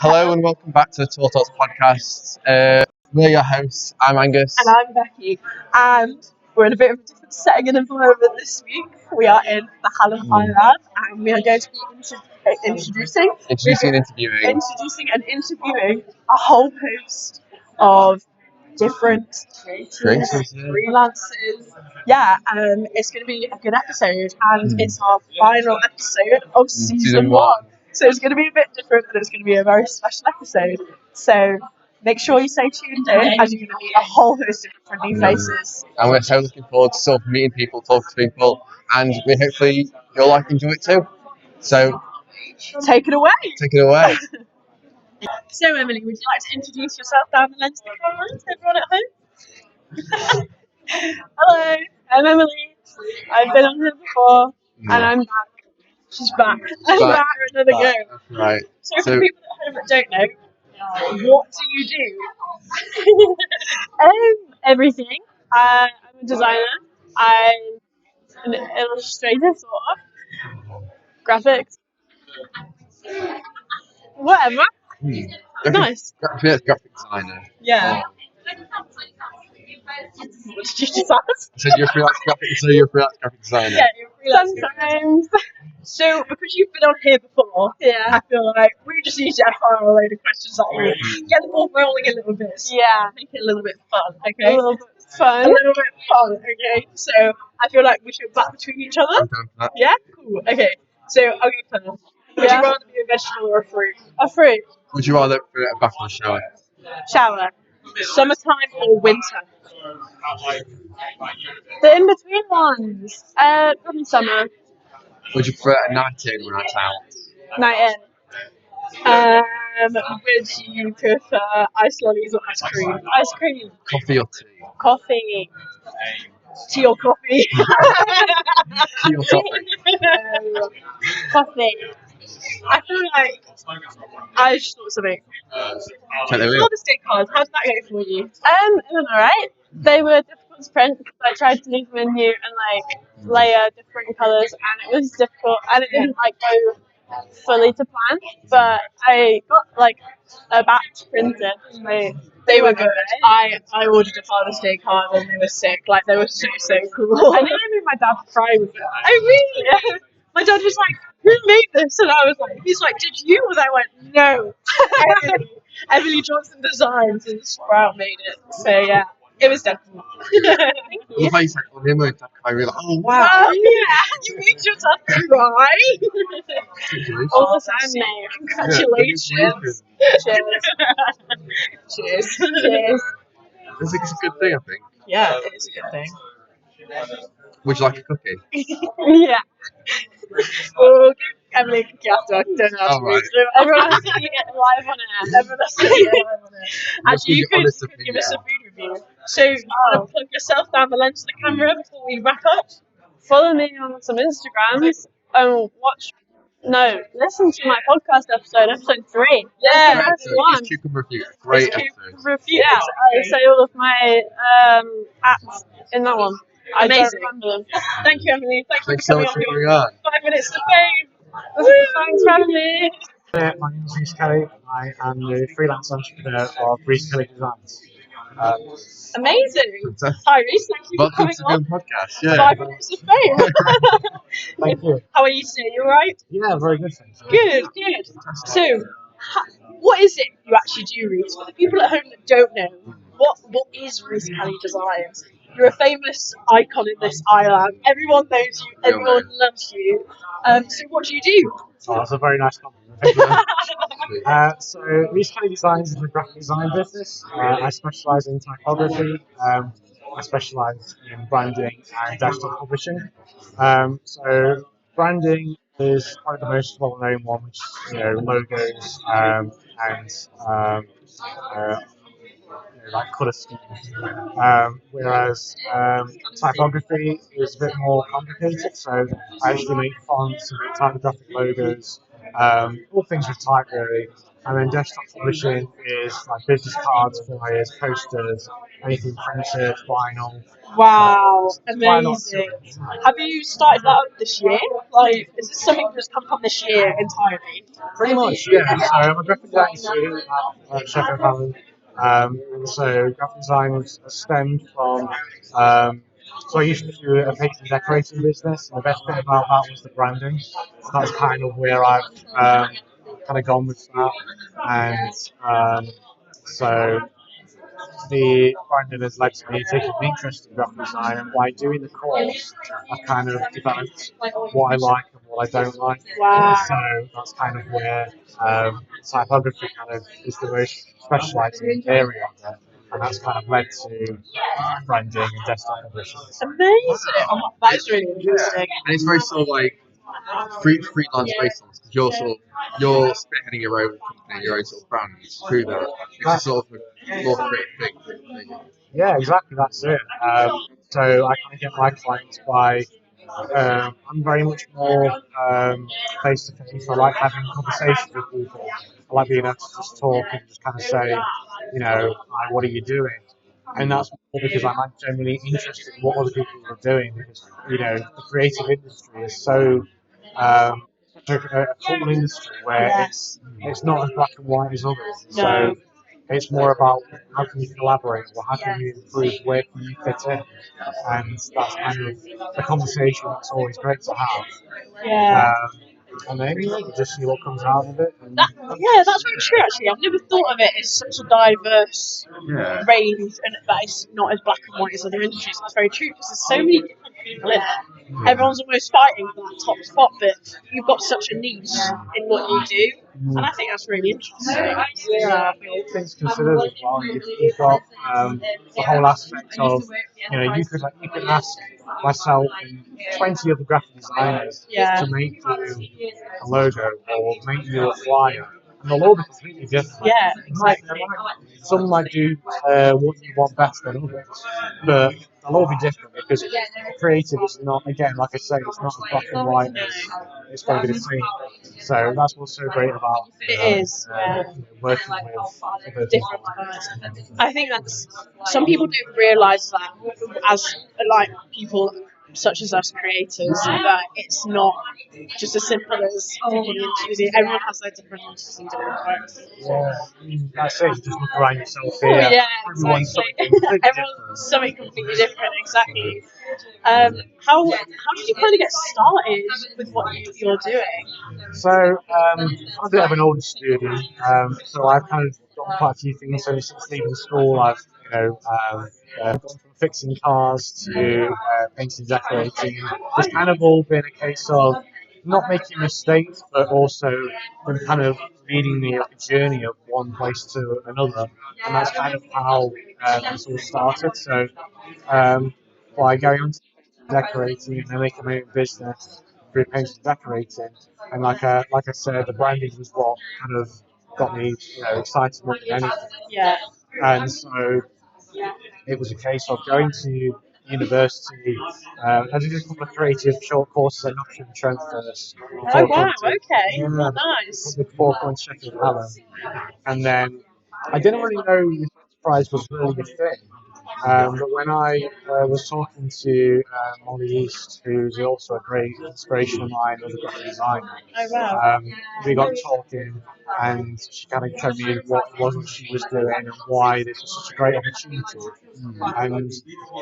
Hello and welcome back to the TallTales Podcast. We're your hosts. I'm Angus. And I'm Becky. And we're in a bit of a different setting and environment this week. We are in the alumni lab and we are going to be introducing and interviewing a whole host of different creators, freelancers. Yeah, it's going to be a good episode and it's our final episode of season 1. So it's going to be a bit different, but it's going to be a very special episode. So make sure you stay tuned in, as you're going to meet a whole host of different new faces. And we're so looking forward to sort of meeting people, talking to people, and we hopefully you'll enjoy it too. So take it away. So Emily, would you like to introduce yourself down the lens of the camera to everyone at home? Hello, I'm Emily. I've been on here before, and I'm back. She's back. I'm back for another go. Right. So for people at home that don't know, what do you do? Everything. I'm a designer. I'm an illustrator, sort of. Graphics. Whatever. Nice. Graphic designer. Yeah. What did you just ask? So you're a freelance graphic designer. Yeah, you're freelance. Sometimes. So, because you've been on here before, I feel like we just need to fire a load of questions at you. Get the ball rolling a little bit. Yeah. Make it a little bit fun, okay? A little bit fun, okay? So, I feel like we should bat between each other. Yeah? Cool. Okay. So, I'll go first. Would you rather be a vegetable or a fruit? A fruit. Would you rather put a bath or a shower? Shower. Summertime or winter? The in-between ones. Probably summer. Would you prefer a night in or a night out? Night in. Would you prefer ice lollies or ice cream? Ice cream. Coffee or tea? Coffee. Tea or coffee? Tea or coffee? Coffee. I feel like I just thought something. Father's Day cards, how did that go for you? It was alright. They were difficult to print because I tried to leave them in new and layer different colours, and it was difficult and it didn't go fully to plan. But I got a batch printed. They were good. I ordered a Father's Day card and they were sick. They were so cool. I nearly made my dad cry with it. I really? Yeah. My dad was like, "Who made this?" And I was like, "He's like, did you?" And I went, "No." Emily Johnson Designs and Sprout made it. So yeah, it was definitely. Thank you. What about you said on him when I realised, oh wow. Yeah, you made your dad cry. All the time, mate. Congratulations. Cheers. I think it's a good thing, I think. Yeah, it is a good thing. Would you like a cookie? Yeah. We'll give Emily a cookie after. I don't know how to read. So everyone has to see it live on air. Actually, you could give us a food review. So, you want to plug yourself down the lens of the camera before we wrap up? Follow me on some Instagrams and listen to my podcast episode 3. Yeah, that's the one. Cucumber Review. Great episode. Review. Yeah, I say all of my apps in that one. Amazing. I don't remember them. Thank you, Emily. Thanks so much for coming on. 5 minutes to fame. Thanks for having me. My name is Reece Kelly. I am the freelance entrepreneur of Reece Kelly Designs. Amazing. Hi, Reece. Thank you for coming on. Podcast. Yeah. 5 minutes of fame. Thank you. How are you today? You alright? Yeah, very good, thanks. Good. So, what is it you actually do, Reece? For the people at home that don't know, what is Reece Kelly Designs? You're a famous icon in this island. Everyone knows you. Everyone loves you. So what do you do? Oh, that's a very nice compliment. Thank you very much. So Reece Kelly Designs is a graphic design business. I specialise in typography. I specialise in branding and desktop publishing. So branding is probably the most well-known one, which is logos and colour schemes, whereas typography is a bit more complicated. So I actually make fonts and typographic logos, all things with type really. And then desktop publishing is like business cards, flyers, posters, anything printed, vinyl. Wow, So it's quite a lot to amazing. it. Have you started that up this year? Like, is this something that's come from this year entirely? Pretty much, yeah. So I'm a graphic design student at Sheffield Hallam. And so graphic design has stemmed from. So I used to do a painting and decorating business, and the best bit about that was the branding. So that's kind of where I've kind of gone with that. And so the branding has led to me taking an interest in graphic design, and by doing the course, I've kind of developed what I like and what I don't like. Wow. So that's kind of where typography kind of is the most specialised area of it, and that's kind of led to branding and desktop publishing. Amazing. Oh, that is really interesting. And it's very sort of like freelance based on, because you're spearheading your own company, your own sort of brand through that. It's a sort of a more creative thing. Yeah, exactly. That's it. So I kind of get my clients by. I'm very much more face to face. I like having conversations with people. I like being able to just talk and just kind of say, "Hi, what are you doing?" And that's more because I'm like, genuinely interested in what other people are doing, because the creative industry is so such a cool industry where it's not as black and white as others. So it's more about how can you collaborate, or how can you improve, where can you fit in, and that's kind of the conversation that's always great to have. Yeah. And then you just see what comes out of it. And That's very true, actually. I've never thought of it as such a diverse range, and that it's not as black and white as other industries. That's very true, because there's so many different people in it. Everyone's almost fighting for that top spot, but you've got such a niche in what you do, and I think that's really interesting. Yeah, I think all things considered as well, you've got the whole aspect of, you could ask myself and 20 other graphic designers to make you a logo or make you a flyer, and they'll all be completely different. Yeah, exactly. Some might do what you want better than others, but they'll all be different, because creative is not, again, like I say, it's not as black and white as it's going to be the same. So that's what's so great about working with other different clients. I think that's, some people don't realise that as like people such as us creators, that it's not just as simple as everyone has their different interests and different works. Yeah, I mean, that's it. You just look around yourself here. Yeah, Everyone's exactly. Everyone's something completely different. Exactly. How did you kind of get started with what you're doing? So I'm a bit of an older student, so I've kind of done quite a few things. So since leaving school, I've gone from fixing cars to painting and decorating. It's kind of all been a case of not making mistakes, but also them kind of leading me up a journey of one place to another, and that's kind of how this all started. So by going on to decorating and then making my own business through painting and decorating, and like I said, the branding was what kind of got me excited more than anything. Yeah. And so it was a case of going to university. I did a couple of creative short courses at Nottingham Trent first. Oh wow, okay, nice. Before going to Sheffield Hallam, and then I didn't really know the prize was really a thing. But when I was talking to Molly East, who's also a great inspiration of mine as a graphic designer, we got talking, and she kind of showed me what it was that she was doing and why this was such a great opportunity. And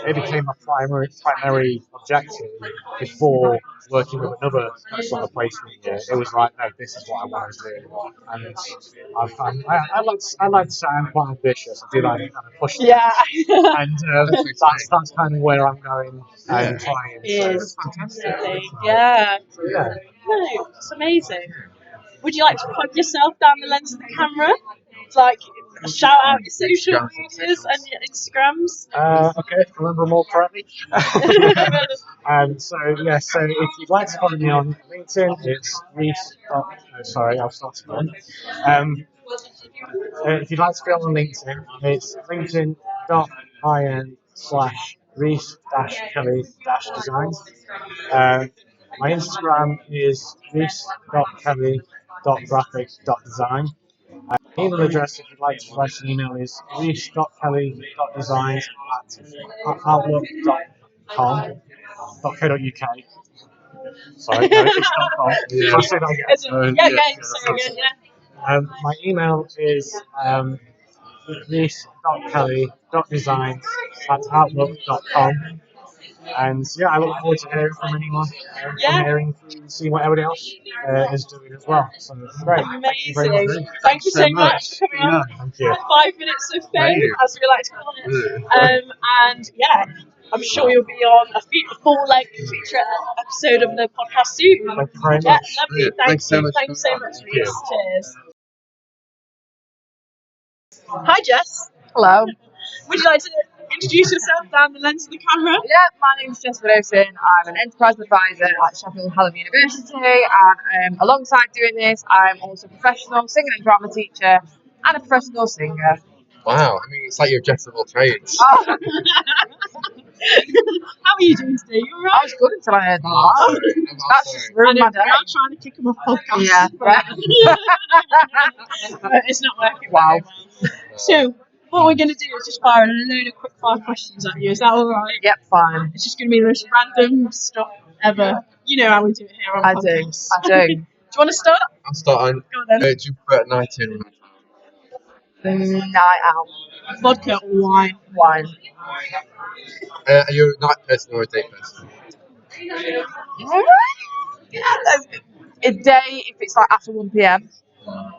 it became my primary objective before working with another sort of placement year. It was like, no, this is what I want to do. And I like to say I'm quite ambitious. I do like to kind of push things. Yeah. And that's kind of where I'm going and trying. It's fantastic. Yeah. Yeah. No, it's amazing. Would you like to plug yourself down the lens of the camera? Like, shout out your social medias and your Instagrams? Okay, if I remember them all correctly. So if you'd like to follow me on LinkedIn, it's Reece. I'll start again. If you'd like to be on LinkedIn, it's linkedin.in/Reece-Kelly-Designs. My Instagram is reece.kelly.graphics.design. Email address, if you'd like to write an email, is reece.kelly.designs@outlook.com.co.uk. Sorry, no, it's .com. Yeah. I'll say that again. Sorry again. My email is reece.kelly.designs@outlook.com. And yeah, I look forward to hearing from anyone, from hearing through, seeing what everybody else is doing as well. So great. Thank you very much. Thank you so much for coming on. Thank you. 5 minutes of fame, as we like to call it. And yeah, I'm sure you'll be on a full-length feature episode of the podcast soon. Thank you very much. Lovely. Thanks so much. Thanks so much, Reece. Cheers. Hi, Jess. Hello. Would you like to introduce yourself down the lens of the camera? Yeah, my name's Jess Widdowson. I'm an enterprise advisor at Sheffield Hallam University, and alongside doing this, I'm also a professional singing and drama teacher and a professional singer. Wow, I mean, it's like you're Jess of all trades. Oh, How are you doing today? You alright? I was good until I heard that. That's just ruined my day. We are trying to kick him off podcast. Yeah. But it's not working. Wow. Very well. So, what we're going to do is just fire a load of quick fire questions at you. Is that alright? Yep, fine. It's just going to be the most random stuff ever. You know how we do it here on I podcast. do. I do. Do you want to start? I'll start on. Go on then. Do you prefer at night in? Night out. Vodka or wine? Wine. Are you a night person or a day person? A day, if it's like after 1 p.m,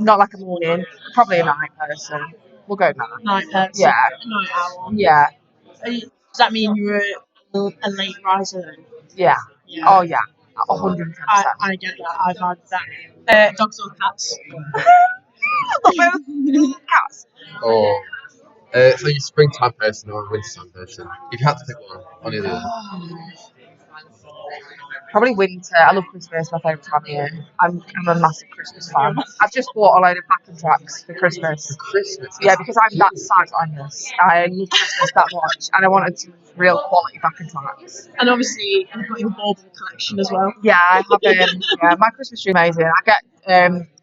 not like a morning, probably a night person. We'll go night. Night person. Yeah. Night owl. Yeah. Does that mean you're a late riser then? Yeah. Yeah. Oh, yeah. 110%. I get that. I've had that. Dogs or cats? Cats. Or so you springtime person or a wintertime person? If you had to pick one or the other. Probably winter. I love Christmas, my favourite time of year. I'm a massive Christmas fan. I've just bought a load of backing tracks for Christmas. Christmas. Yeah, because I'm that size honest. I love Christmas that much, and I wanted some real quality backing tracks. And obviously, you've got your bauble collection as well. Yeah, I have yeah, my Christmas tree is amazing. I get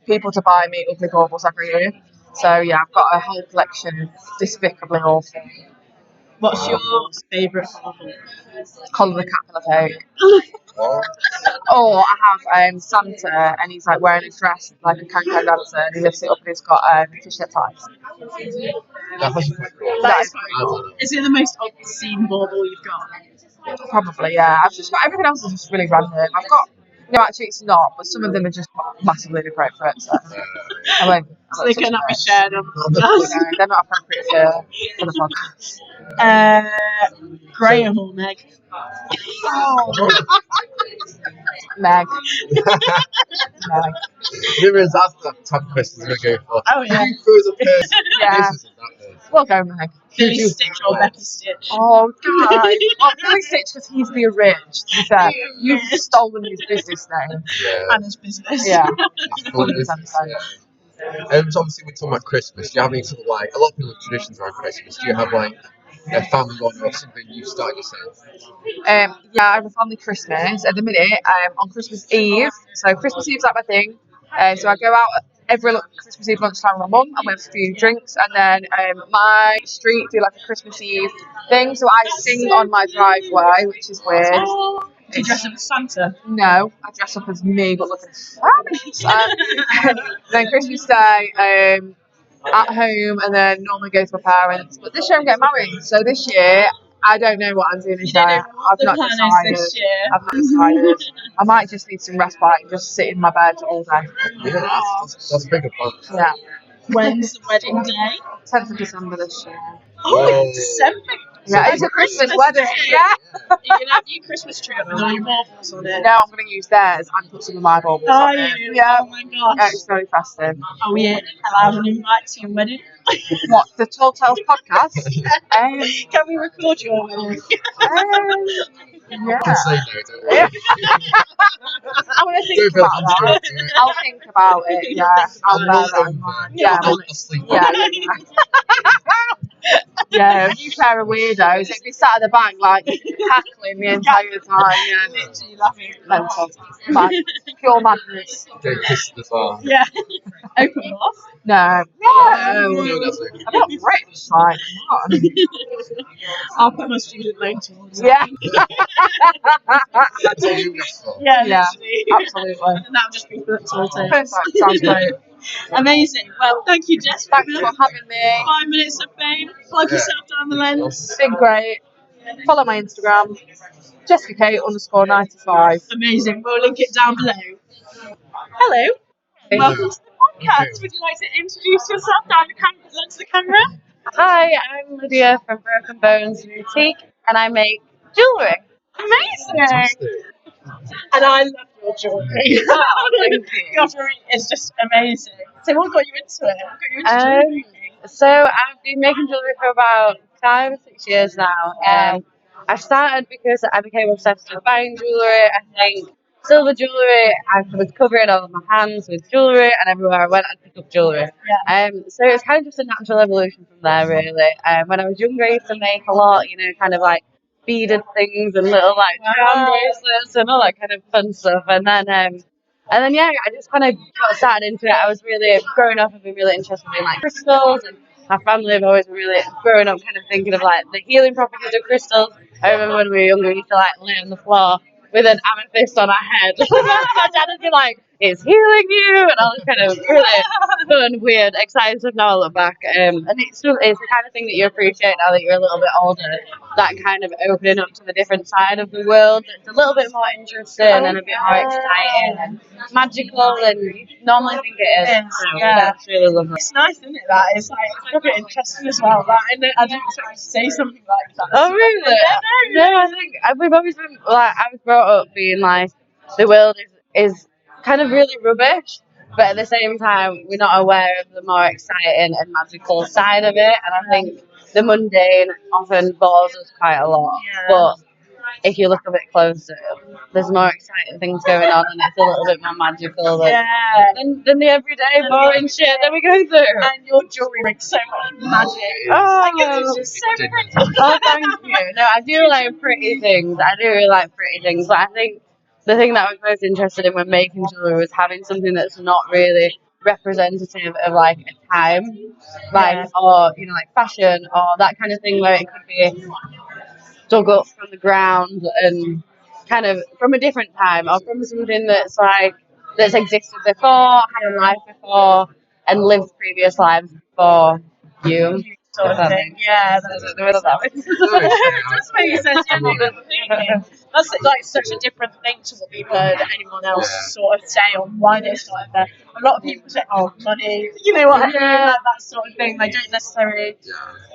people to buy me ugly baubles every year. So yeah, I've got a whole collection of despicably awful. What's your favourite bauble? Colin the Caterpillar Cake. Oh, Or I have Santa, and he's like wearing a dress like a can-can dancer, and he lifts it up and he's got fishnet ties. that's actually quite cool. That is I quite love it. Is it the most obscene bauble you've got? Probably, yeah. I've just got everything else is just really random. I've got no, actually it's not, but some of them are just massively inappropriate. So I won't. So they cannot be shared on No, they're not appropriate for the podcast. Graham or Meg? Meg. Meg. Remember, that's the type of question we're going to go for. Oh yeah. Who was a person? Yeah. This isn't that person. We'll go Meg. Billy Stitch or Becky Stitch? Oh, God. Oh, Billy Stitch because he's the arranged. To be fair, you've stolen his business name. Yeah. And his business. Yeah. It's cool, isn't it? Yeah. So obviously we're talking about Christmas. Do you have any sort of like, a lot of people have traditions around Christmas. Do you have like a family one or something you started yourself? Yeah, I have a family Christmas. At the minute, on Christmas Eve. So Christmas Eve's like my thing. So I go out every Christmas Eve lunchtime with my mum, and we have a few drinks, and then my street do like a Christmas Eve thing. So I sing on my driveway, which is weird. Do you dress up as Santa? No, I dress up as me, but looking fabulous. Then Christmas Day, at home, and then normally go to my parents. But this year I'm getting married, so this year I don't know what I'm doing this year. I've not decided. I've not decided. I might just need some respite and just sit in my bed all day. Yeah, that's a bigger fun. Yeah. When's the wedding day? 10th of December this year. Oh, in December. Yeah, it's a Christmas wedding. Yeah. You're going to have your Christmas tree up with all your baubles on it. No, I'm going to use theirs and put some of my baubles Are on it. you? Yeah. Oh my gosh. Yeah, it's very festive. Are we allowed an invite to your wedding? What, the TallTales Podcast? Can we record your wedding? Yeah. You can say no, don't worry. Yeah. I'm going to think Don't about that. I'll think about it, yeah. I'll bear that in mind. Yeah, I'll sleep. yeah. Yeah, you pair of weirdos. It'd be sat at the bank, like, cackling the entire time. Yeah, Literally laughing. mental. Mad. Pure madness. Get kissed as well. Yeah. Open off. No. No, that's it. I'm not rich, like, come on. I'll put my student loan towards it. Yeah. That's all you asked for. Yeah, Yeah, literally. absolutely. And that would just be for TallTales. Perfect. Sounds great. Amazing. Well, thank you, Jess. Thanks for having me. 5 minutes of fame. Plug yourself down the lens. It's been great. Follow my Instagram, JessicaK_95. Amazing. We'll link it down below. Hello. Welcome to the podcast. Would you like to introduce yourself down the lens of the camera? Hi, I'm Lydia from Broken Bones Boutique, and I make jewellery. Amazing. Fantastic. And I love your jewellery. Your jewellery is just amazing. So what got you into it? What got you into jewellery making? So I've been making jewellery for about 5 or 6 years now. I started because I became obsessed with buying jewellery. I think silver jewellery, I was covering all of my hands with jewellery, and everywhere I went, I'd pick up jewellery. Yeah. So it's kind of just a natural evolution from there, really. When I was younger, I used to make a lot, kind of like beaded things and little like charm bracelets and all that kind of fun stuff. And then yeah, I just kind of got started into it. I was really growing up. I've been really interested in like crystals, and my family have always been really growing up, kind of thinking of like the healing properties of crystals. I remember when we were younger, we used to like lay on the floor with an amethyst on our head. My dad would be like, "It's healing you," and all this kind of really fun, weird, exciting stuff. Now I look back, and it's the kind of thing that you appreciate now that you're a little bit older. That kind of opening up to the different side of the world. It's a little bit more interesting and a bit more exciting and magical than you normally think it is. So that's really lovely. It's nice, isn't it? That it's like it's a bit interesting as well. That and I didn't expect you to say something like that. Oh really? No, I think we've always been like I was brought up being like the world is kind of really rubbish, but at the same time we're not aware of the more exciting and magical side of it. And I think the mundane often bores us quite a lot, but if you look a bit closer, there's more exciting things going on, and it's a little bit more magical than the everyday boring shit that we go through. And your jewellery makes so much magic. Oh, It's just so pretty. oh, thank you. No, I do like pretty things. I do really like pretty things, but I think the thing that I was most interested in when making jewellery was having something that's not really representative of like a time, like or like fashion or that kind of thing, where it could be dug up from the ground and kind of from a different time, or from something that's existed before, had a life before, and lived previous lives before you. Sort of thing. Yeah, that's what you said. That's like such a different thing to what we've heard anyone else sort of say on why they started there. A lot of people say, "Oh, money," you know what I mean, like that sort of thing. They don't necessarily.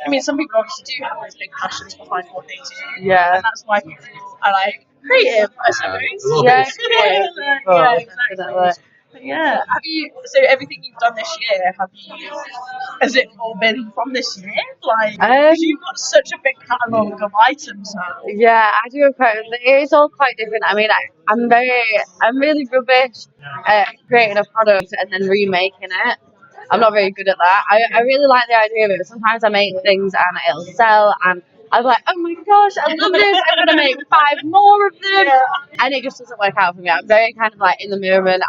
I mean, some people obviously do have those big passions behind what they do. Yeah, and that's why people are like creative, I suppose. Yeah, exactly. Yeah. Have you? So everything you've done this year, has it all been from this year? Like, 'cause you've got such a big catalogue of items now. Yeah, I do. It's all quite different. I mean, I'm really rubbish at creating a product and then remaking it. I'm not very good at that. I really like the idea of it. Sometimes I make things and it'll sell, and I'm like, oh my gosh, I love this. I'm gonna make 5 more of them, and it just doesn't work out for me. I'm very kind of like in the moment.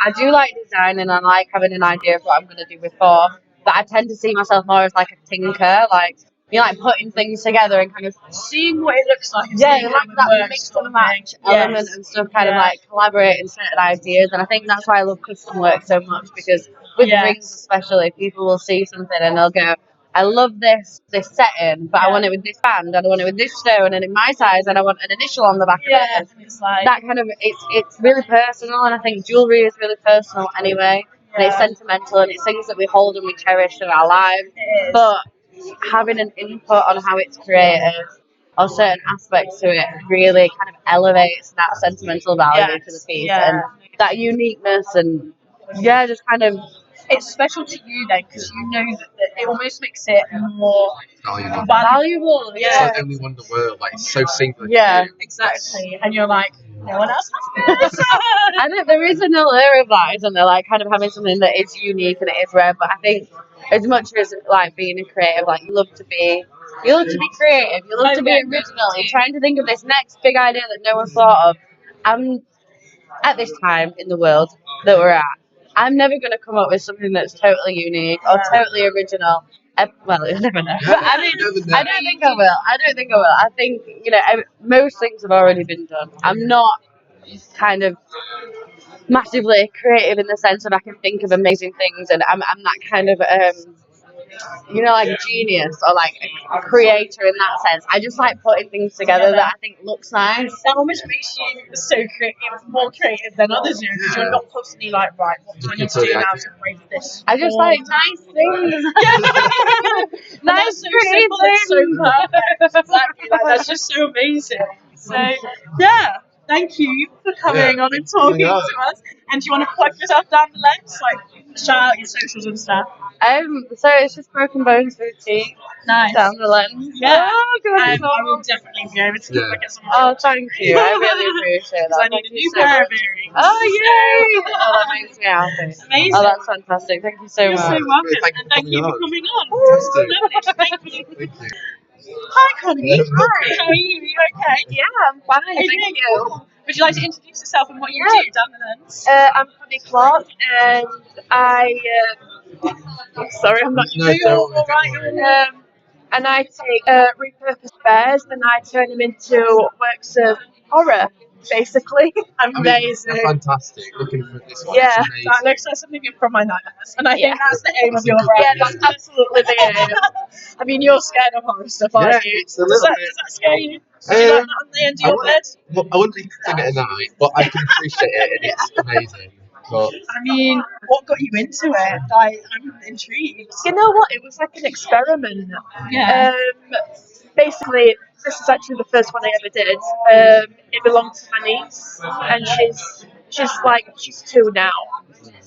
I do like design, and I like having an idea of what I'm gonna do before, but I tend to see myself more as like a tinker, like like putting things together and kind of seeing what it looks like. Like that mix and match element and stuff, kind of like collaborating certain ideas. And I think that's why I love custom work so much, because with rings especially, people will see something and they'll go, I love this setting, but I want it with this band, and I want it with this stone, and in my size, and I want an initial on the back of it. It's like that kind of, it's really personal, and I think jewellery is really personal anyway, and it's sentimental, and it's things that we hold and we cherish in our lives. But having an input on how it's created or certain aspects to it really kind of elevates that sentimental value to the piece and that uniqueness, and just kind of. It's special to you then, because you know that it almost makes it more valuable. It's like only one in the world, like it's so singular. Yeah, exactly. And you're like, no one else has this. I think there is an allure of that, isn't there? Like kind of having something that is unique and it is rare. But I think as much as like being a creative, like you love to be creative, you love to be original. You're trying to think of this next big idea that no one thought of. At this time in the world that we're at, I'm never going to come up with something that's totally unique or totally original. Well, you never know. But I mean, I don't think I will. I think, most things have already been done. I'm not kind of massively creative in the sense that I can think of amazing things, and I'm that kind of like genius or like a creator in that sense. I just like putting things together that I think looks nice. That almost makes you so creative, more creative than others do, because you're not constantly like, right, what do I need to do now to break this? I just like nice things. Nice, so simple, it's so perfect. Exactly, like that's just so amazing. So yeah, thank you for coming on and talking to us. And do you want to plug yourself down the lens, like shout out your socials and stuff? So it's just Broken Bones Boutique. Nice. Down the lens. Yeah. Oh, God, I will definitely be able to get some more. Oh, thank you. I really appreciate that. I need a new pair of earrings. Oh, yay! Oh, that makes me happy. Amazing. Oh, that's fantastic. Thank you so much. You're so welcome. And thank you for coming on. Fantastic. Thank you. Hi, Connie. Hi. How are you? Are you okay? Yeah, I'm fine. Thank you. Cool. Would you like to introduce yourself and what you do down the lens? I'm Connie Clark, and I. I'm sorry, I'm not. And I take repurposed bears and I turn them into works of horror, basically. Amazing. They're fantastic. Looking for this one. Yeah, that looks like something from my nightmares, and I think that's the aim of your brand. Yeah, that's absolutely the aim. I mean, you're scared of horror stuff, aren't you? It's a little bit. Does that scare you? Do you like that on the end of your bed? Well, I wouldn't be putting it at night, but I can appreciate it, and it's amazing. But I mean, what got you into it? I'm intrigued. You know what? It was like an experiment. Yeah. Basically, this is actually the first one I ever did. It belonged to my niece, and she's 2 now.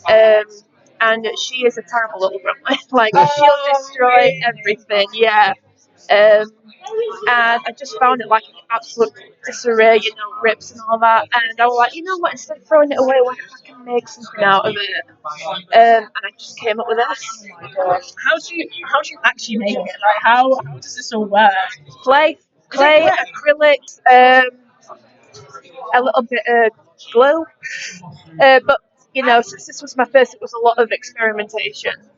And she is a terrible little gremlin. Like, she'll destroy everything. Yeah. And I just found it like an absolute disarray, rips and all that. And I was like, you know what? Instead of throwing it away, what if I can make something out of it? And I just came up with this. Oh my gosh! How do you actually make it? Like, how does this all work? Clay, acrylics, a little bit of glue. But since this was my first, it was a lot of experimentation.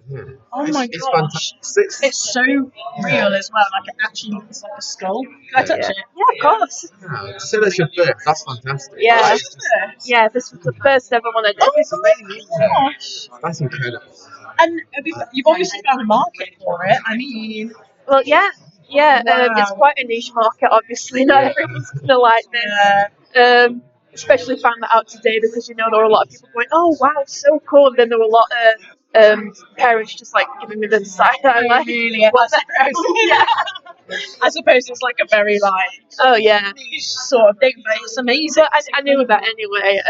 Oh my it's gosh! fantastic. It's so real as well. Like, it actually looks like a skull. Can I touch it? Yeah, of course. Yeah, so that's your first. That's fantastic. Yeah. Yeah, this was the first ever one I did. Oh my gosh! That's incredible. And you've obviously found a market for it. I mean, well, yeah. Wow. It's quite a niche market. Obviously, not everyone's gonna like this. Especially found that out today because there were a lot of people going, "Oh wow, so cool!" And then there were a lot of parents just like giving me the side eye, like, really, I suppose it's like a very niche sort of thing, but it's amazing. But I knew that anyway.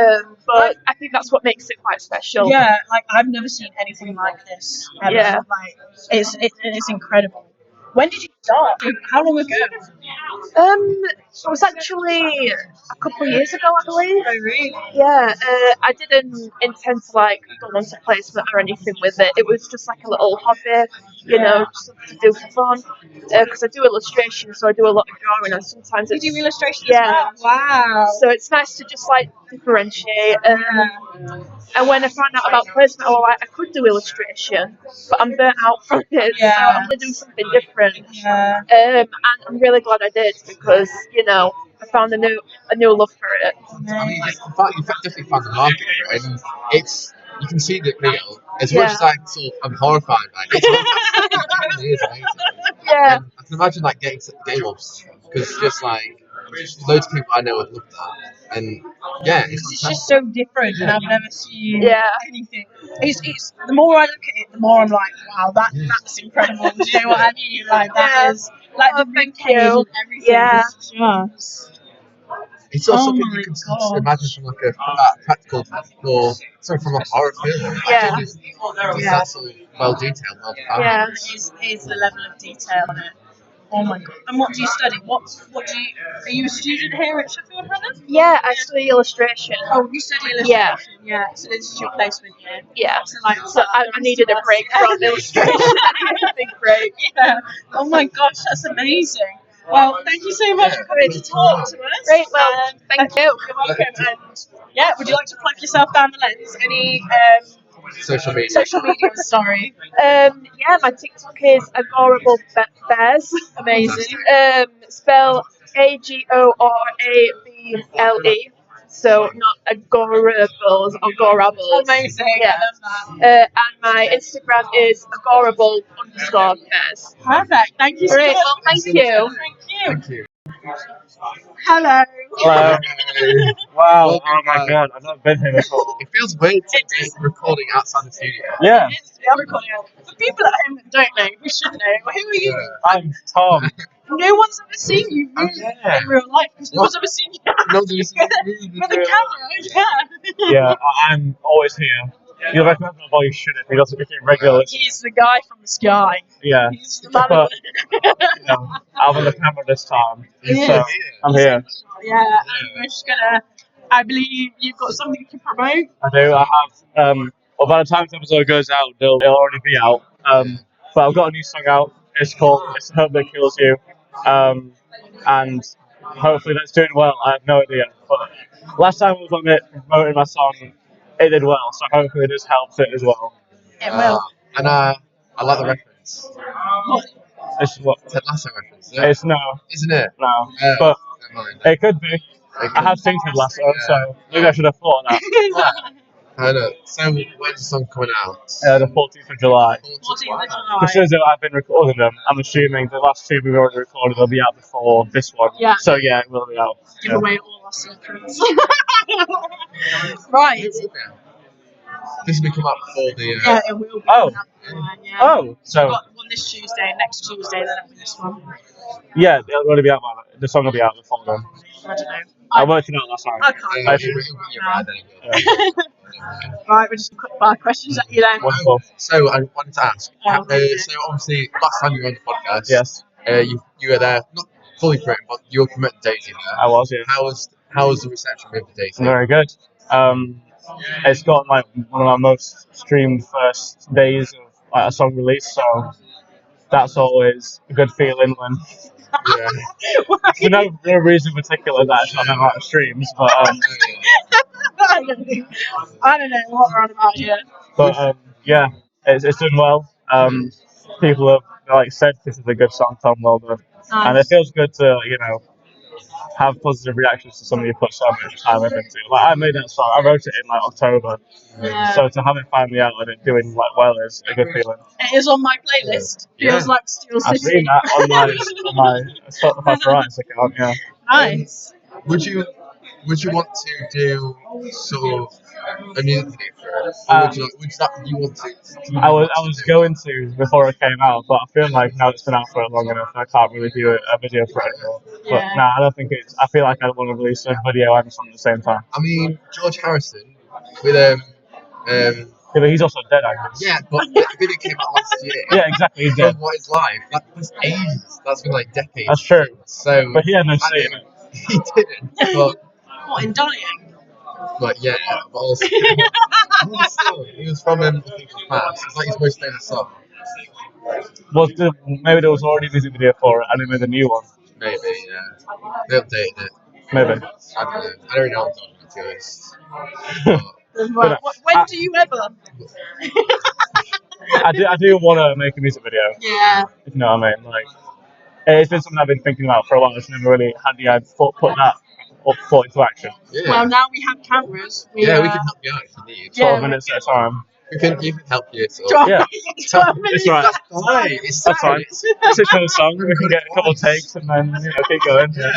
But I think that's what makes it quite special. Yeah, like I've never seen anything like this ever. Yeah. Like it's incredible. When did you start? How long ago? It was actually a couple of years ago, I believe. Oh, really? Yeah, I didn't intend to go on to placement or anything with it. It was just like a little hobby, just to do for fun. Because I do illustration, so I do a lot of drawing, and sometimes You do illustration yeah. as well? Wow. So it's nice to just differentiate. And when I found out about placement, I was like, I could do illustration, but I'm burnt out from it, so I'm going to do something different. Yeah. And I'm really glad I did because, I found a new love for it. I mean, you've definitely found the market for it, and you can see the appeal. As much as I'm horrified by it, it is amazing. Yeah. And I can imagine getting ups because just loads of people I know would love that, and It's just so different, and I've never seen Yeah. anything. It's the more I look at it, the more I'm like, wow, that's incredible. Do you know what I mean? Like that is the thank detail you. and everything. Yeah. Is just it's also something my you can just God. imagine from a practical or something from a horror film. Yeah. That's so well detailed. Well done. Yeah. Is the level of detail on it. Oh my God! And what do you study? What do you? Are you a student here at Sheffield Hannah? Yeah, I study illustration. Oh, you study illustration. Yeah. So this is your placement year. Yeah. So I needed a break from illustration. I needed a big break. Yeah. Oh my gosh, that's amazing. Well, thank you so much for coming to talk to us. Great. Well, thank you. You're welcome. And would you like to plug yourself down the lens? Any social media. Social media, sorry. Yeah, my TikTok is Agorable Bears. Amazing. Spell Agorable. So not agorables, agorables. Amazing. Yeah. I love that. And my Instagram is agorable_bears. Perfect. Thank you so Great. much. Well, thank you. Thank you. Hello. Hello. Wow. Welcome Oh my back. god, I've not been here before. It feels weird to be recording outside the studio. Yeah. We are recording it. For people at home that don't know, who should know, who are you? I'm Tom. No one's ever seen you move yeah. in real life because no one's ever seen you with a camera. Yeah, I'm always here. You'll recognize my voice, shouldn't it? He doesn't become regular. He's the guy from the sky. Yeah. He's the man But, of I'm on the camera this time. He So, is. I'm here. Yeah, and we're just gonna. I believe you've got something to promote. I do. I have. Well, by the time this episode goes out, it'll already be out. But I've got a new song out. It's called "It's the Hope That Kills You," and hopefully that's doing well. I have no idea. But last time I was on it promoting my song, it did well. So hopefully this helps it as well. It will. And I like the reference. It's what? Ted Lasso reference. Yeah. It's no, Isn't it? no. But Never mind. it could be. I have seen Ted Lasso, so maybe I should have thought of that. Yeah. I know. So when's the song coming out? The 14th of July. 14th of July. Because I've been recording them, I'm assuming the last two we've already recorded will be out before this one. Yeah. So yeah, it will be out. Give away all our secrets. Right. This will come out before the. Yeah, it will be. Oh. Yeah. Oh, so We've got one this Tuesday, next Tuesday, then it'll be this one. yeah, it'll already be out by then. The song will be out before then. I don't know. I worked it out last night. I can't. Actually, Right, we're just quick fire questions at you then. Wonderful. So I wanted to ask. Yeah. So obviously, last time you were on the podcast, Yes, you were there, not fully promoting, but you were promoting Daisy there. I was. Yeah, How was the reception with Daisy? very good. It's got like one of my most streamed first days of like a song release, so that's always a good feeling when. Yeah. For no reason in particular that it's not out of streams, but I don't know what we're on about here. yeah, it's done well. People have like said this is a good song, Tom. Well done, and it feels good to have positive reactions to something you put so much time into. Like I made that song, I wrote it in like October, Yeah. so to have it finally out and it doing like well is a good feeling. It is on my playlist. Feels like Steel I've City. seen that on my Spotify for Rights account. Yeah. Nice. Would you want to do sort of a music video for it? Or would you want to? I was going to before it came out, but I feel like now it's been out for long enough, I can't really do a video for it anymore. But Yeah. no, I don't think it's. I feel like I want to release a video and song at the same time. I mean, George Harrison with Yeah, but he's also dead, I guess. yeah, but the video came out last year. Yeah, exactly. He's dead. From What Is Life? That's ages. That's been like decades. That's true. So, But he had no say in it. he didn't. What, in dying? But yeah, but also, he was from I think Fast. It's like his most famous song. Maybe there was already a music video for it, and they made a new one. Maybe, yeah. They updated it. Maybe. I don't know. I don't know what I'm talking about, to be honest. Well, when do you ever? I do want to make a music video. Yeah. If you know what I mean. Like, it's been something I've been thinking about for a while. I've never really had the idea put that thought into action. Yeah. Well, now we have cameras. We can help you out if you need. 12 minutes at a time. You can help you. So. 12 Yeah. minutes, 12 minutes. It's right. That's fine. It's That's fine. This is for the song. We can get a couple of Twice. takes and then keep going. Yeah.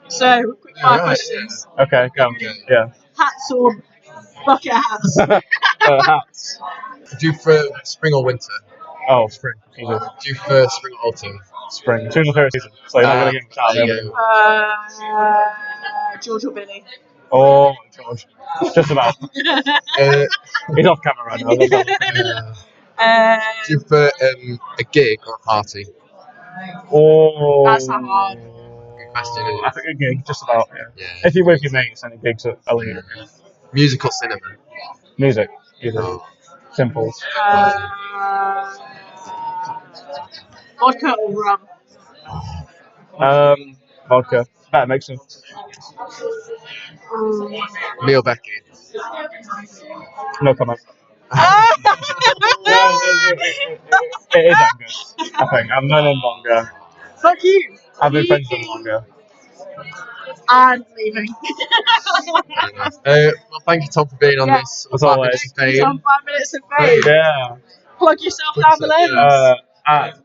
So, quick fire Right, questions. Okay, go. Yeah. Hats or bucket hats? Hats. Do you prefer spring or winter? Oh, spring. Easy. Do you prefer spring or autumn? Spring. Choose your favourite season. So you're not going to get a There shout you out. go. George or Billy? Oh, George. Just about. Uh, He's off camera right now. That's all. do you prefer a gig or a party? Oh. That's not hard. Good question, isn't I it? think a gig, just about, yeah. Yeah. If you're with your mates, then a gig's a lead. Music or cinema? Music. Easy. Oh. Simple. Vodka or rum? Vodka. Better make sense. Me or Becky? No comment. It is Angus, I think. I've known him longer. Fuck you. I've been friends with him longer. I'm leaving. Well, thank you, Tom, for being on this. As always. Some 5 minutes of fame. Yeah. Plug yourself down the lens. At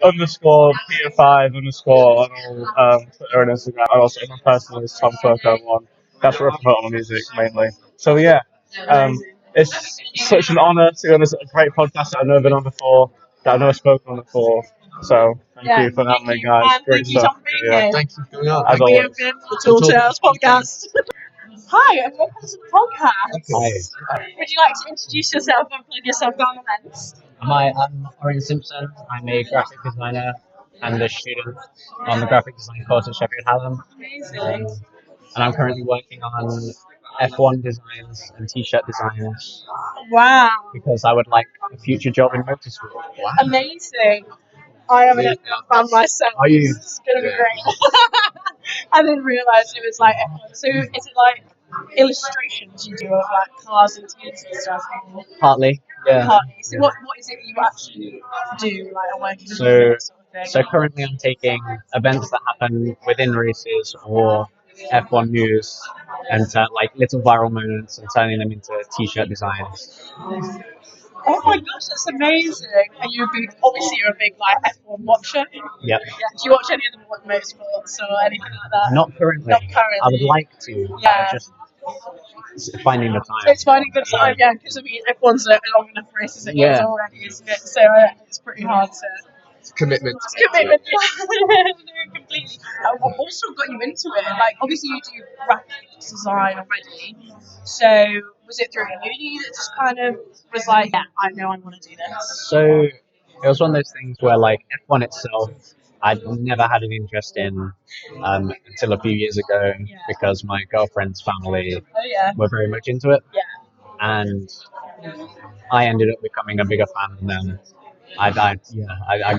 underscore Peter5 underscore on all Twitter and Instagram. And also my personal is Tom Quirke1. That's where I promote my music mainly. So yeah, it's such an honour to be on this great podcast that I've never been on before, that I've never spoken on before. So thank you for having me, guys. Great thank you, stuff. Tom, for being here. Thank you for coming on. As We always. have been the TallTales Podcast. Hi, and welcome to the podcast. Hi. Would you like to introduce yourself and plug yourself down the lens? Hi, I'm Orren Simpson. I'm a graphic designer and a student on the graphic design course at Sheffield Hallam. Amazing. And I'm currently working on F1 designs and t-shirt designs Wow. because I would like a future job in motorsport. Wow. Amazing. I am an F1 fan myself. Are you? It's going to be great. I didn't realise it was like F1. So is it like illustrations you do of like cars and teams and stuff? Partly, yeah. Partly. So Yeah. what is it you actually do, like a working So- sort of thing? So currently I'm taking events that happen within races or F1 news and like little viral moments and turning them into t-shirt designs. Oh my gosh, that's amazing. And obviously you're a big like F1 watcher. Yep. Yeah. Do you watch any of the motorsports or anything like that? Not currently. Not currently. I would like to. Yeah. Just finding the time. It's finding the time, yeah, because I mean F1's a long enough race as it is already, isn't it? So it's pretty hard to. Commitment. Commitment. Completely. What also got you into it? Like, obviously you do graphic design already. So was it through uni that just kind of was like, yeah, I know I want to do this? So it was one of those things where like F1 itself, I'd never had an interest in until a few years ago because my girlfriend's family Oh yeah. were very much into it, Yeah. and I ended up becoming a bigger fan than them. I got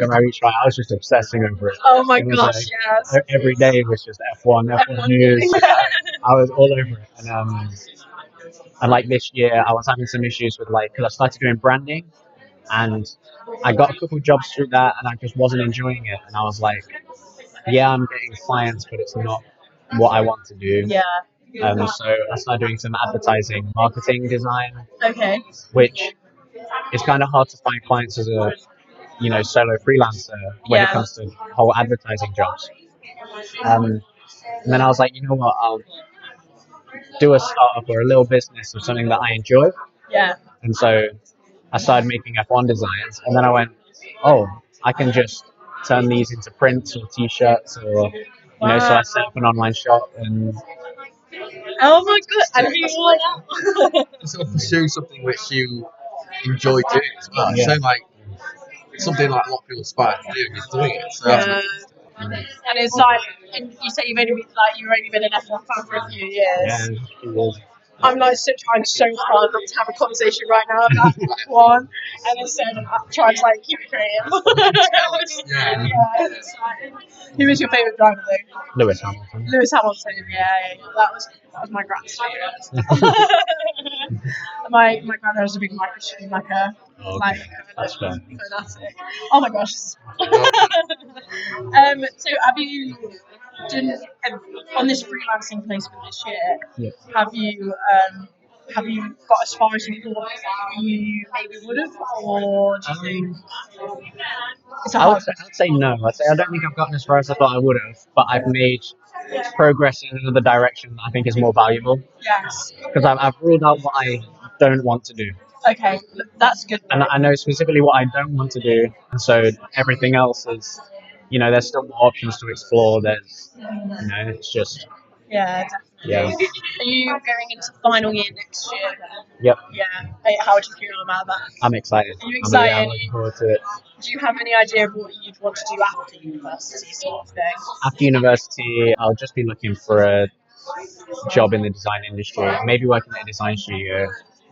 my reach right. I was just obsessing over it. Oh my It was gosh, like, yes. every day was just F1 news. I was all over it, and like this year, I was having some issues with because I started doing branding, and I got a couple jobs through that, and I just wasn't enjoying it. And I was like, yeah, I'm getting clients, but it's not what I want to do. Yeah. So I started doing some advertising, marketing design, Okay. which is kind of hard to find clients as a solo freelancer when it comes to whole advertising jobs. And then I was like, you know what, I'll do a startup or a little business of something that I enjoy. Yeah. And so I started making F1 designs, and then I went, oh, I can just turn these into prints or t-shirts or so I set up an online shop and Oh my god, and you all that. Sort of pursue something which you enjoy doing as well. Yeah. So like something like a lot of people aspire to do, and you're doing it. So that's And it's like, and you say you've only been an F1 fan for a few years. yeah, I'm like trying so hard not to have a conversation right now about F1, and instead I'm trying to like keep it creative. Yeah. It's like, who is your favourite driver though? Lewis Hamilton. Lewis Hamilton. Yeah. That was my granddad's favourite. my granddad was a big Michael Schumacher. Okay, that's fun. Fanatic. Oh my gosh. So have you done on this freelancing placement this year? Yeah. Have you got as far as you thought you maybe would have, or do you think it's a hard? I'd say no. I don't think I've gotten as far as I thought I would have, but I've made progress in another direction that I think is more valuable. Yes. Because I've ruled out what I don't want to do. Okay, that's good. And I know specifically what I don't want to do. And so everything else is, there's still more options to explore. There's, it's just, Yeah, definitely. yeah. Are you going into final year next year then? Yep. Yeah. How would you feel about that? I'm excited. Are you excited? I'm looking forward to it. Do you have any idea of what you'd want to do after university sort of thing? After university, I'll just be looking for a job in the design industry, maybe working at a design studio.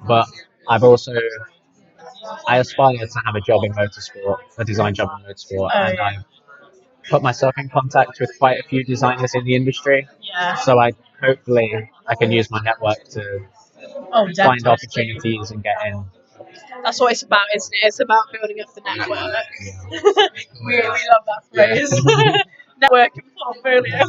But I aspire to have a job in motorsport, a design job in motorsport, and I've put myself in contact with quite a few designers in the industry. Yeah. So hopefully I can use my network to Oh, find definitely. opportunities and get in. That's what it's about, isn't it? It's about building up the network. we love that phrase. Network and portfolio.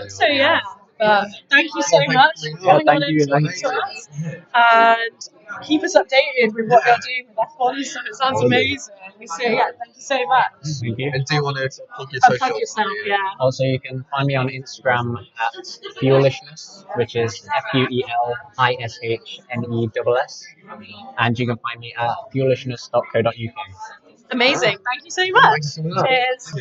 So yeah, but thank you so much for coming on and talking to us, and keep us updated with what you're doing with F1. So it sounds amazing. So yeah, thank you so much. Thank you. And do you want to plug your Plug social? yourself, yeah. Also, you can find me on Instagram at Fuelishness, which is FUELISHNESS, and you can find me at fuelishness.co.uk. Amazing. Thank you so much. Cheers.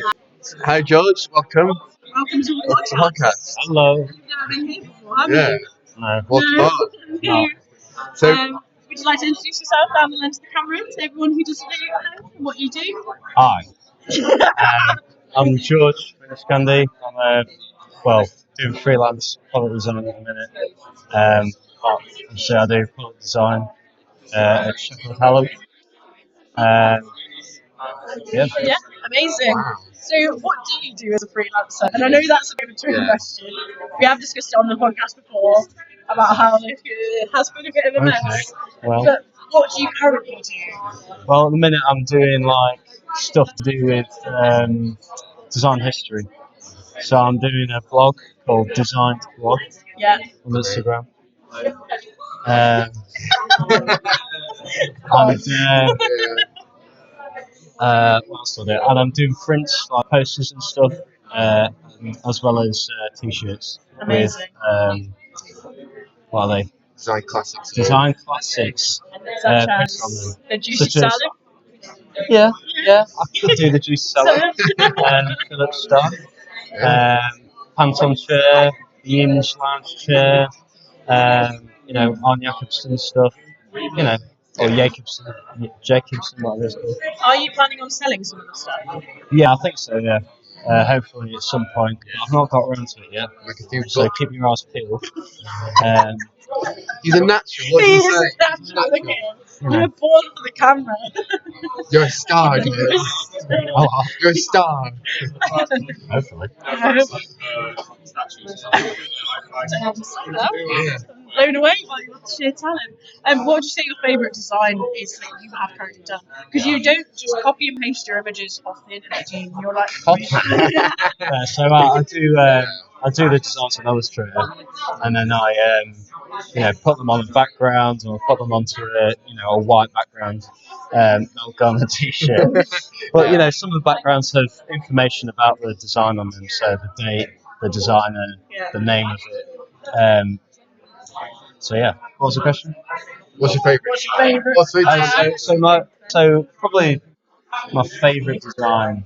Hi George, welcome. Welcome to Welcome to the podcast. Hello. You've never been here before, have Yeah. you? No. Welcome No. on. No. So Would you like to introduce yourself down the lens of the camera to everyone who doesn't know you at home and what you do? Hi. I'm George Candy. I'm doing freelance product design at the minute. But obviously I do product design at Sheffield Hallam. Yeah. Yeah, amazing. So, what do you do as a freelancer? And I know that's a bit of a tricky question. We have discussed it on the podcast before about how it has been a bit of a mess. Well, But what do you currently do? well, at the minute I'm doing like stuff to do with design history. So I'm doing a blog called DesignedBlog Yeah. on Instagram. What else do I do? And I'm doing prints, like posters and stuff, as well as t-shirts Amazing. with what are they? Design Classics. Design Classics. Such Prints on as them. the Juicy Such as- Salad. Yeah. I could do the Juicy Salad. Phillips Star. Panton chair, the Image Lounge chair. Arne Jacobson stuff. Or Jacobson, whatever it's called. Are you planning on selling some of the stuff? Yeah, I think so. Yeah. Hopefully at some point. I've not got around to it yet. So keep your eyes peeled. He's a natural. What He do you is say? natural, look at him. You're born for the camera. You're a star, dude. You're a star. Hopefully. Blown away by your sheer talent. What would you say your favourite design is that you have currently done? Because you don't just copy and paste your images off the internet. You're like, So I do the designs on Illustrator, and then I put them on the background, or put them onto a white background. That'll go on the t-shirt. But some of the backgrounds have information about the design on them, so the date, the designer, the name of it. So yeah, what was the question? What's your favourite? What's your favourite? Probably my favourite design,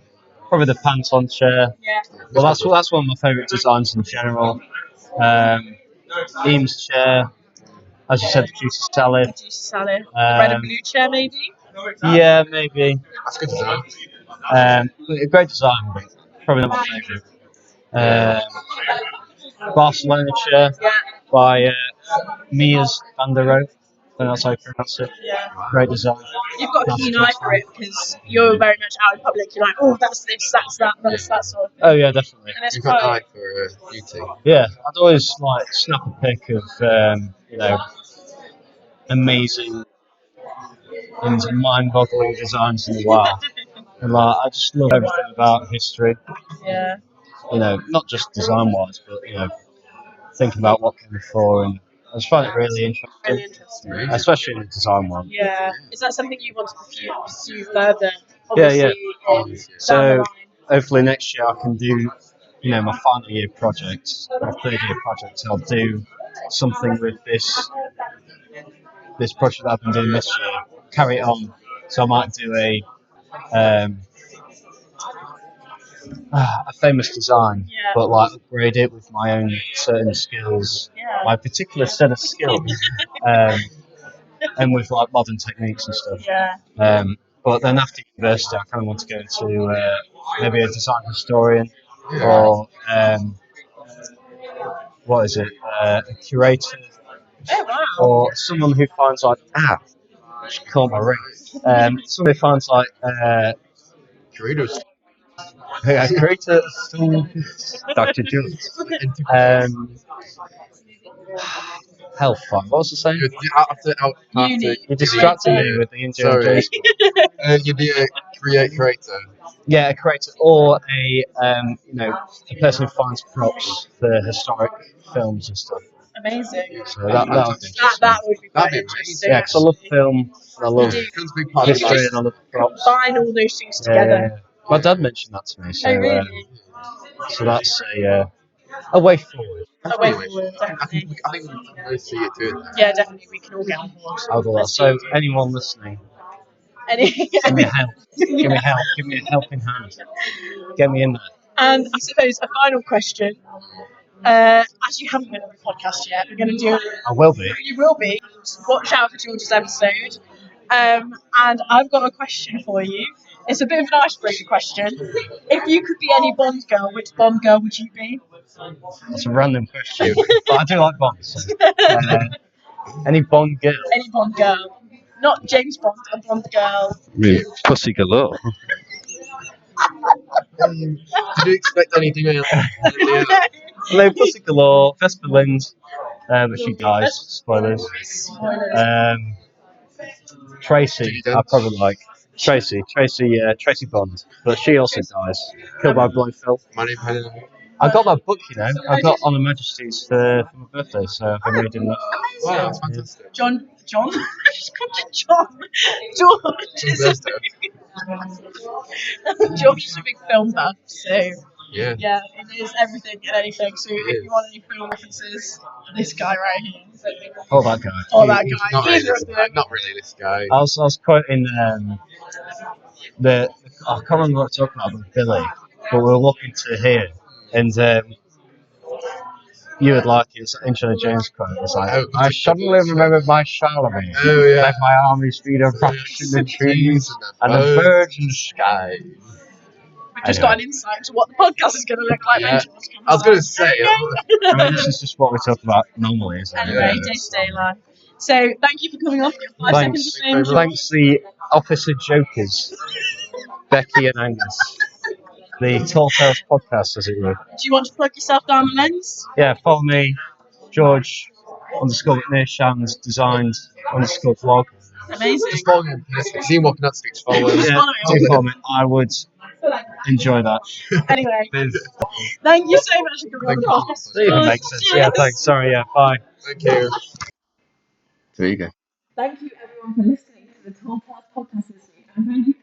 probably the Panton chair. Yeah. Well, that's one of my favourite designs in general. Eames chair, as you said, the Juicy Salad. Juicy Salad. Red and blue chair, maybe? Yeah, maybe. That's good design. A great design, but probably not my favourite. Barcelona chair by Mias van der Rohe. I think that's how you pronounce it. Yeah. Great design. You've got a keen eye for it because you're very much out in public. You're like, oh, that's this, that's that, that's that sort of thing. Oh yeah, definitely. And it's You've got an quite. eye for beauty. Yeah, I'd always snap a pic of amazing and mind-boggling designs in the wild. And I just love everything about history. Yeah. Not just design-wise, but thinking about what came before, and I just find it really interesting, especially in the design one. Yeah. Is that something you want to pursue further? Yeah. So Hopefully next year I can do, my final year project, my third year project. I'll do something with this project that I've been doing this year. Carry it on. So I might do a famous design, but upgrade it with my own certain skills, my particular set of skills, and with modern techniques and stuff. Yeah. But then after university, I kind of want to go into maybe a design historian, or a curator, Oh wow. or someone who finds she caught my ring. Someone who finds Curators. Creator Dr. Jones. Hellfire. What was I saying? You distracted me with the Indiana Jones. You'd be a creator. Yeah, a creator or a a person who finds props for historic films and stuff. Amazing. So that would be interesting. That would be quite That'd be interesting. amazing. Yeah, because I love film, and I love Film's a big part of history, life. and I love props. Combine all those things together. My dad mentioned that to me, so Oh, really? so that's a way forward. A way forward, I definitely. think we can really see it doing that. Yeah, definitely. We can all get on board. I'll go on. So anyone listening, give me help. Give me help. Give me a helping hand. Get me in there. And I suppose a final question. As you haven't been on the podcast yet, we're going to do. I will be. You will be. Watch out for George's episode. And I've got a question for you. It's a bit of an icebreaker question. If you could be any Bond girl, which Bond girl would you be? That's a random question, but I do like Bonds. Any Bond girl? Any Bond girl. Not James Bond, a Bond girl. Pussy galore. Did you expect anything else? Hello, Pussy galore. Vesper Lind, but she dies. Spoilers. Tracy, I probably like. Tracy Bond, but she also dies. Killed by Blofeld. I got that book, I got On Her Majesty's for my birthday, so I've been reading that. Wow, that's fantastic. John? Just called you John. George is George is a big film buff, so Yeah. it is everything and anything. So if you want any film references, this guy right here. Oh, that guy. Not really this guy. I was quoting I can't remember what I was talking about with Billy, but we were looking to here, and you would like it. It's an Indiana Jones quote. It's like, I suddenly remembered my Charlemagne. Oh, yeah. Let my armies feed on rocks in the trees and the birds in the sky. We've just got an insight into what the podcast is going to look like. Yeah. I was going to say. I mean, this is just what we talk about normally, isn't it? Anyway, day-to-day life. So, thank you for coming on. 5 seconds of fame. Thanks, the Officer Jokers, Becky and Angus. The TallTales Podcast, as it were. Do you want to plug yourself down the lens? Yeah, follow me, George_McNearshans Designed_blog. Amazing. Just follow him. See him walking up streets. Follow him. Yeah, do follow me. I would enjoy that. Anyway, thank you so much for coming on the podcast. That makes sense. Yeah, thanks. Sorry, bye. Thank you. There you go. Thank you everyone for listening to the TallTales Podcast this week, and thank you to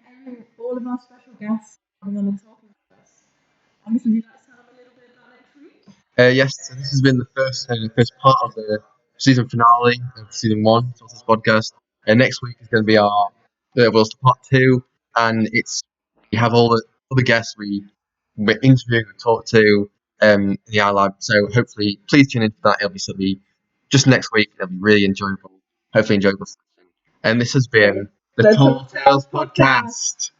all of our special guests for coming on and talking with us. Obviously, would you like to tell them a little bit about next week? Yes, so this has been the first part of the season finale of season 1 of this podcast. Next week is going to be our part 2, and we have all the guests we're interviewing and talk to in the iLab. So hopefully, please tune into that. It'll be just next week. It'll be really enjoyable. Hopefully enjoyable. And this has been the TallTales Podcast.